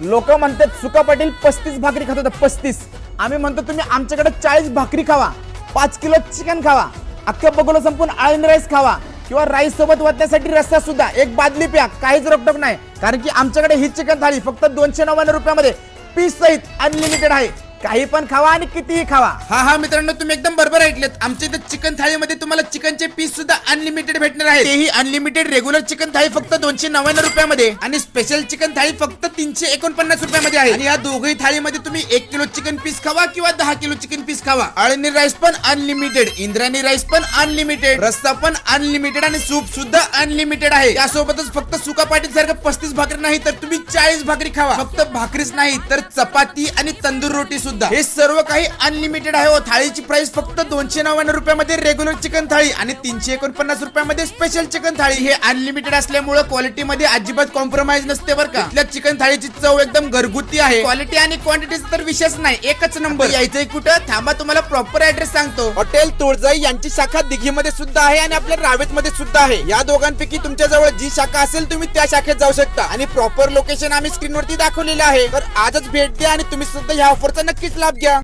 लोक म्हणतात सुका पाटील 35 भाकरी खात होता 35. आम्ही म्हणतो तुम्ही आमच्याकडे 40 भाकरी खावा, 5 किलो चिकन खावा, अख्ख्या बगोला संपून आळणी राईस खावा किंवा राईस सोबत वाटण्यासाठी रस्सा सुद्धा एक बादली प्या, काहीच रोकटोक नाही. कारण की आमच्याकडे ही चिकन थाळी फक्त 299 रुपयामध्ये पीस सहित अनलिमिटेड आहे. काही पण खावा आणि कितीही खावा. हा मित्रांनो, तुम्ही एकदम बरोबर ऐकलेत. आमच्या इथे चिकन थाळीमध्ये तुम्हाला चिकनचे पीस सुद्धा अनलिमिटेड भेटणार आहे. तेही अनलिमिटेड. रेग्युलर चिकन थाळी फक्त 299 रुपयामध्ये आणि स्पेशल चिकन थाळी फक्त 349 रुपयामध्ये आहे. आणि या दोघही थाळीमध्ये तुम्ही 1 किलो चिकन पीस खावा किंवा 10 किलो चिकन पीस खावा. आळणी राईस पण अनलिमिटेड, इंद्रायणी राईस पण अनलिमिटेड, रस्सा पण अनलिमिटेड आणि सूप सुद्धा अनलिमिटेड आहे. यासोबतच फक्त सुका पाटील सारखं 35 भाकरी नाही तर तुम्ही 40 भाकरी खावा. फक्त भाकरीच नाही तर चपाती आणि तंदूर रोटी सुद्धा. हे सर्व काही अनलिमिटेड आहे. थाळीची प्राइस फक्त 299 रुपयामध्ये रेग्युलर चिकन थाळी आणि 349 रुपयामध्ये स्पेशल चिकन थाळी. हे अनलिमिटेड असल्यामुळे क्वालिटी मध्ये अजिबात कॉम्प्रोमाइज नसते बरं का. इथल्या चिकन थाळीची चव एकदम घरगुती आहे. क्वालिटी आणि क्वांटिटीचा तर विषयच नाही, एकच नंबर. यायचंय कुठं? थांबा, तुम्हाला प्रॉपर ऍड्रेस सांगतो. हॉटेल तुळजाई यांची शाखा दिघीमध्ये सुद्धा आहे आणि आपल्या रावेत मध्ये सुद्धा आहे. या दोघांपैकी तुमच्या जवळ जी शाखा असेल तुम्ही त्या शाखेत जाऊ शकता आणि प्रॉपर लोकेशन आम्ही स्क्रीनवरती दाखवलेलं आहे. तर आजच भेट द्या आणि तुम्ही सुद्धा या ऑफरचा नक्कीच लाभ घ्या.